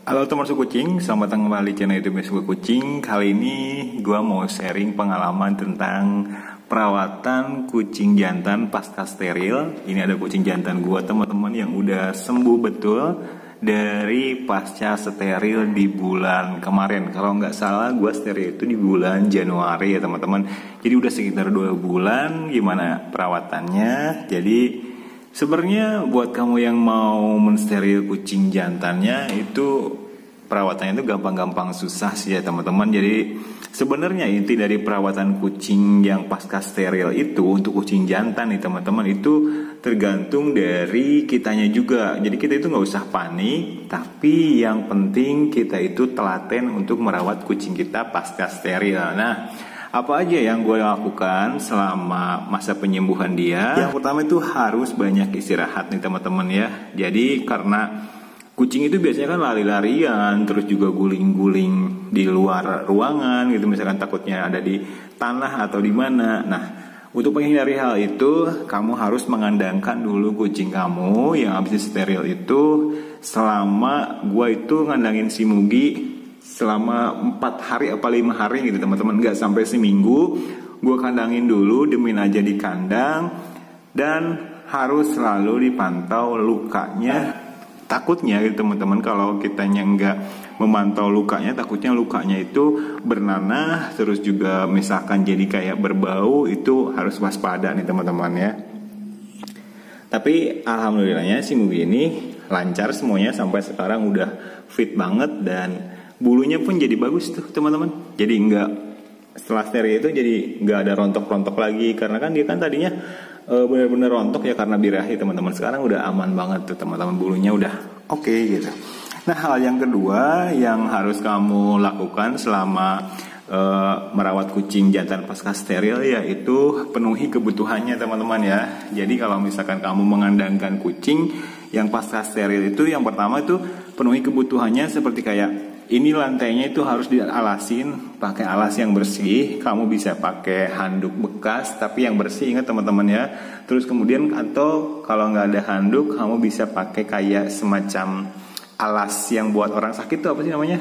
Halo teman suku kucing, selamat datang kembali di channel YouTube Suku Kucing. Kali ini gue mau sharing pengalaman tentang perawatan kucing jantan pasca steril. Ini ada kucing jantan gue teman-teman yang udah sembuh betul dari pasca steril di bulan kemarin. Kalau nggak salah gue steril itu di bulan Januari ya teman-teman. Jadi udah sekitar 2 bulan. Gimana perawatannya? Jadi sebenarnya buat kamu yang mau mensteril kucing jantannya itu perawatannya itu gampang-gampang susah sih ya teman-teman. Jadi sebenarnya inti dari perawatan kucing yang pasca steril itu untuk kucing jantan nih teman-teman itu tergantung dari kitanya juga. Jadi kita itu nggak usah panik, tapi yang penting kita itu telaten untuk merawat kucing kita pasca steril. Nah, apa aja yang gue lakukan selama masa penyembuhan dia? Yang pertama itu harus banyak istirahat nih teman-teman ya. Jadi karena kucing itu biasanya kan lari-larian, terus juga guling-guling di luar ruangan gitu, misalkan takutnya ada di tanah atau di mana. Nah, untuk menghindari hal itu, kamu harus mengandangkan dulu kucing kamu yang habis steril itu. Selama gue itu ngandangin si Mugi selama 4 hari apa 5 hari gitu teman-teman, nggak sampai seminggu. Gue kandangin dulu, demin aja di kandang, dan harus selalu dipantau lukanya. Takutnya gitu teman-teman, kalau kitanya nggak memantau lukanya, takutnya lukanya itu bernanah, terus juga misalkan jadi kayak berbau, itu harus waspada nih teman-teman ya. Tapi alhamdulillahnya si Mugi ini lancar semuanya, sampai sekarang udah fit banget dan bulunya pun jadi bagus tuh teman-teman. Jadi nggak, setelah steril itu jadi nggak ada rontok-rontok lagi, karena kan dia kan tadinya benar-benar rontok ya karena birahi teman-teman. Sekarang udah aman banget tuh teman-teman, bulunya udah oke gitu. Nah, hal yang kedua yang harus kamu lakukan selama merawat kucing jantan pasca steril yaitu penuhi kebutuhannya teman-teman ya. Jadi kalau misalkan kamu mengandangkan kucing yang pasca steril itu, yang pertama itu penuhi kebutuhannya seperti kayak ini lantainya itu harus dialasin pakai alas yang bersih. Kamu bisa pakai handuk bekas tapi yang bersih, ingat teman-teman ya. Terus kemudian atau kalau nggak ada handuk, kamu bisa pakai kayak semacam alas yang buat orang sakit tuh apa sih namanya?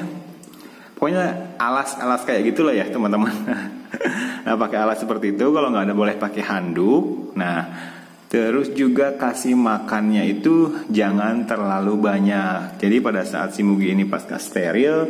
Pokoknya alas kayak gitulah ya teman-teman. Nah, pakai alas seperti itu. Kalau nggak ada boleh pakai handuk. Nah, terus juga kasih makannya itu jangan terlalu banyak. Jadi pada saat si Mugi ini pasca steril,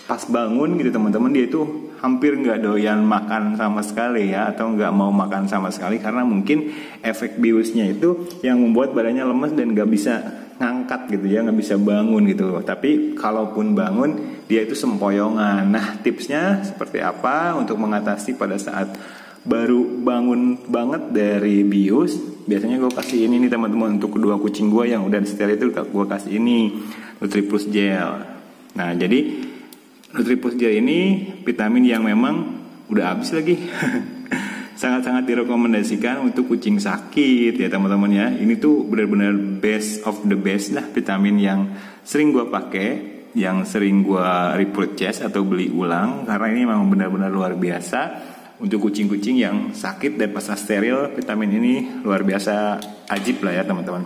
pas bangun gitu teman-teman, dia itu hampir nggak doyan makan sama sekali ya, atau nggak mau makan sama sekali karena mungkin efek biusnya itu yang membuat badannya lemes dan nggak bisa ngangkat gitu ya, nggak bisa bangun gitu. Tapi kalaupun bangun dia itu sempoyongan. Nah, tipsnya seperti apa untuk mengatasi pada saat baru bangun banget dari bius? Biasanya gue kasih ini nih teman-teman, untuk kedua kucing gue yang udah steril itu gue kasih ini NutriPlus Gel. Nah, jadi NutriPlus Gel ini vitamin yang memang udah habis lagi. Sangat-sangat direkomendasikan untuk kucing sakit ya teman-teman ya. Ini tuh benar-benar best of the best lah vitamin yang sering gue pakai, yang sering gue repurchase atau beli ulang, karena ini memang benar-benar luar biasa. Untuk kucing-kucing yang sakit dan pasca steril, vitamin ini luar biasa ajib lah ya teman-teman.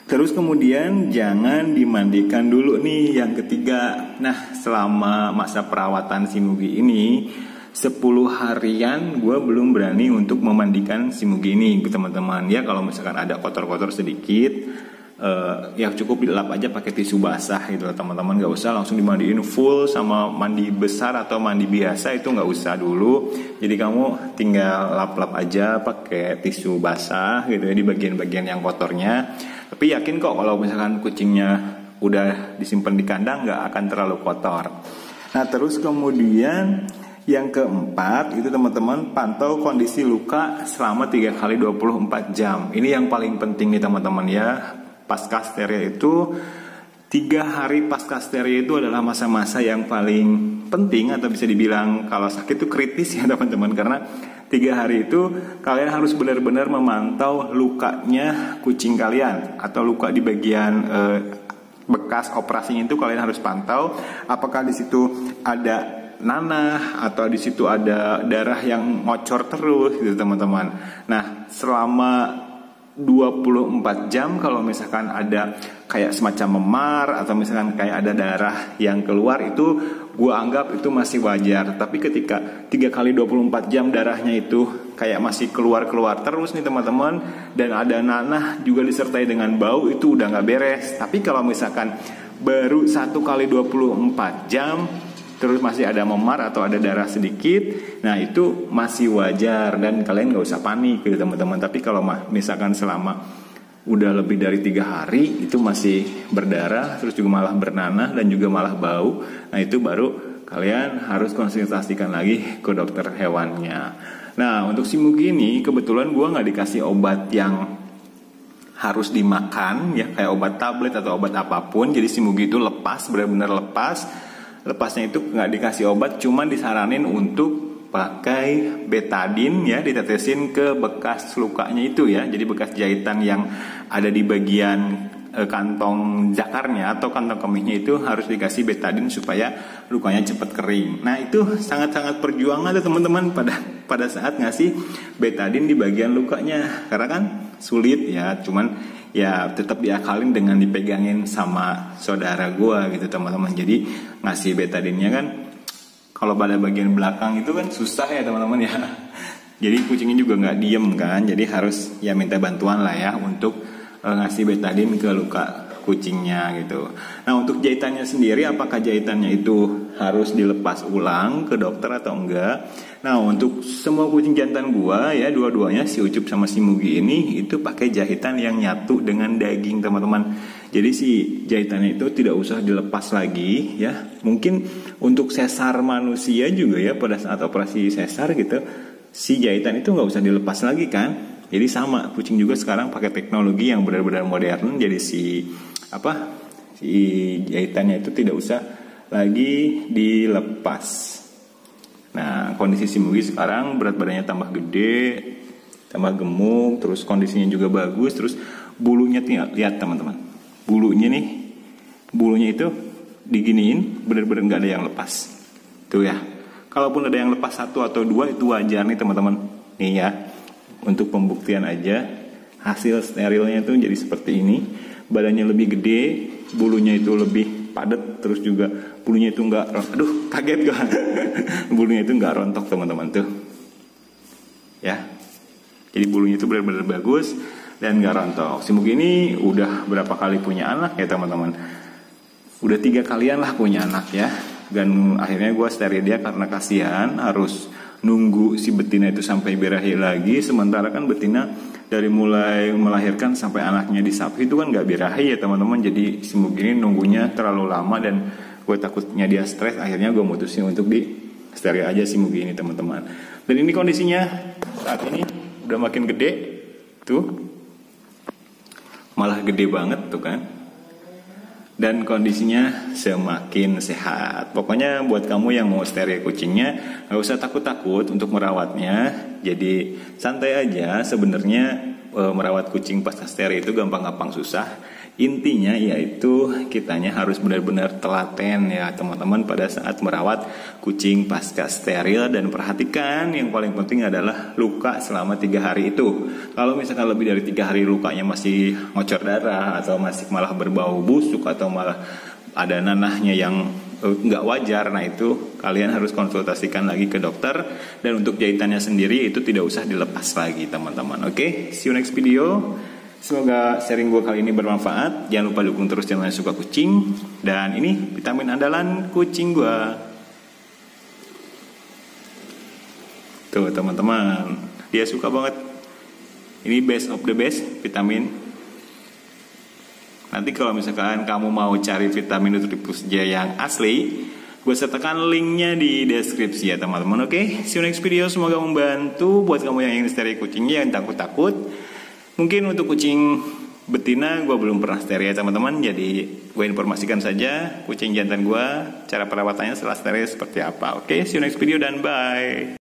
Terus kemudian jangan dimandikan dulu nih, yang ketiga. Nah, selama masa perawatan si Mugi ini 10 harian gue belum berani untuk memandikan si Mugi ini teman-teman ya. Kalau misalkan ada kotor-kotor sedikit, ya cukup dilap aja pakai tisu basah gitu teman-teman. Gak usah langsung dimandiin full sama mandi besar atau mandi biasa, itu gak usah dulu. Jadi kamu tinggal lap-lap aja pakai tisu basah gitu ya di bagian-bagian yang kotornya. Tapi yakin kok kalau misalkan kucingnya udah disimpan di kandang gak akan terlalu kotor. Nah, terus kemudian yang keempat itu teman-teman, pantau kondisi luka selama 3 kali 24 jam. Ini yang paling penting nih teman-teman ya. Pasca steril itu 3 hari pasca steril itu adalah masa-masa yang paling penting, atau bisa dibilang kalau sakit itu kritis ya teman-teman. Karena 3 hari itu kalian harus benar-benar memantau lukanya kucing kalian, atau luka di bagian bekas operasinya itu kalian harus pantau. Apakah di situ ada nanah atau di situ ada darah yang ngocor terus gitu teman-teman. Nah, selama 24 jam kalau misalkan ada kayak semacam memar atau misalkan kayak ada darah yang keluar, itu gue anggap itu masih wajar. Tapi ketika 3 kali 24 jam darahnya itu kayak masih keluar-keluar terus nih teman-teman, dan ada nanah juga disertai dengan bau, itu udah nggak beres. Tapi kalau misalkan baru 1 kali 24 jam terus masih ada memar atau ada darah sedikit, nah itu masih wajar dan kalian nggak usah panik gitu teman-teman. Tapi kalau misalkan selama udah lebih dari 3 hari itu masih berdarah, terus juga malah bernanah dan juga malah bau, nah itu baru kalian harus konsultasikan lagi ke dokter hewannya. Nah untuk si Mugi ini kebetulan gue nggak dikasih obat yang harus dimakan ya, kayak obat tablet atau obat apapun. Jadi si Mugi itu lepas, benar-benar lepas. Lepasnya itu nggak dikasih obat, cuman disaranin untuk pakai betadine ya, ditetesin ke bekas lukanya itu ya. Jadi bekas jahitan yang ada di bagian kantong jakarnya atau kantong kemihnya itu harus dikasih betadine supaya lukanya cepat kering. Nah itu sangat-sangat perjuangan tuh teman-teman pada saat ngasih betadine di bagian lukanya, karena kan sulit ya, cuman ya tetap diakalin dengan dipegangin sama saudara gue gitu teman-teman. Jadi ngasih betadine-nya kan kalau pada bagian belakang itu kan susah ya teman-teman ya. Jadi kucingnya juga nggak diem kan, jadi harus ya minta bantuan lah ya untuk ngasih betadine ke luka kucingnya gitu. Nah untuk jahitannya sendiri, apakah jahitannya itu harus dilepas ulang ke dokter atau enggak? Nah untuk semua kucing jantan gua ya, dua-duanya si Ucup sama si Mugi ini itu pakai jahitan yang nyatu dengan daging teman-teman. Jadi si jahitannya itu tidak usah dilepas lagi ya. Mungkin untuk sesar manusia juga ya, pada saat operasi sesar gitu, si jahitan itu nggak usah dilepas lagi kan. Jadi sama, kucing juga sekarang pakai teknologi yang benar-benar modern. Jadi si jahitannya itu tidak usah lagi dilepas. Nah kondisi si Mugi sekarang berat badannya tambah gede, tambah gemuk, terus kondisinya juga bagus. Terus bulunya tinggal lihat teman-teman, bulunya itu diginiin benar-benar nggak ada yang lepas tuh ya. Kalaupun ada yang lepas 1 atau 2 itu wajar nih teman-teman. Nih ya, untuk pembuktian aja, hasil sterilnya itu jadi seperti ini. Badannya lebih gede, bulunya itu lebih padat, terus juga bulunya itu nggak, aduh kaget gue, bulunya itu nggak rontok teman-teman tuh, ya. Jadi bulunya itu benar-benar bagus dan nggak rontok. Si Mugi ini udah berapa kali punya anak ya teman-teman? Udah 3 kalian lah punya anak ya. Dan akhirnya gue steril dia karena kasihan harus nunggu si betina itu sampai birahi lagi. Sementara kan betina dari mulai melahirkan sampai anaknya disapi itu kan gak birahi ya teman-teman. Jadi si Mugi ini nunggunya terlalu lama dan gue takutnya dia stres. Akhirnya gue mutusin untuk di steril aja si Mugi ini teman-teman. Dan ini kondisinya saat ini udah makin gede tuh, malah gede banget tuh kan. Dan kondisinya semakin sehat. Pokoknya buat kamu yang mau steril kucingnya, gak usah takut-takut untuk merawatnya. Jadi santai aja. Sebenarnya merawat kucing pasca steril itu gampang-gampang susah. Intinya yaitu kitanya harus benar-benar telaten ya teman-teman pada saat merawat kucing pasca steril. Dan perhatikan yang paling penting adalah luka selama 3 hari itu. Kalau misalkan lebih dari 3 hari lukanya masih ngocor darah, atau masih malah berbau busuk, atau malah ada nanahnya yang nggak wajar, nah itu kalian harus konsultasikan lagi ke dokter. Dan untuk jahitannya sendiri itu tidak usah dilepas lagi teman-teman. Oke, see you next video. Semoga sharing gue kali ini bermanfaat. Jangan lupa dukung terus channel yang suka kucing. Dan ini vitamin andalan kucing gue. Tuh teman-teman, dia suka banget. Ini best of the best vitamin. Nanti kalau misalkan kamu mau cari vitamin Nutriplusja yang asli, gue sertakan linknya di deskripsi ya teman-teman. Oke, see you next video. Semoga membantu buat kamu yang ingin steril kucingnya, yang takut-takut. Mungkin untuk kucing betina gue belum pernah steril ya teman-teman. Jadi gue informasikan saja kucing jantan gue, cara perawatannya setelah steril seperti apa. Oke, see you next video dan bye.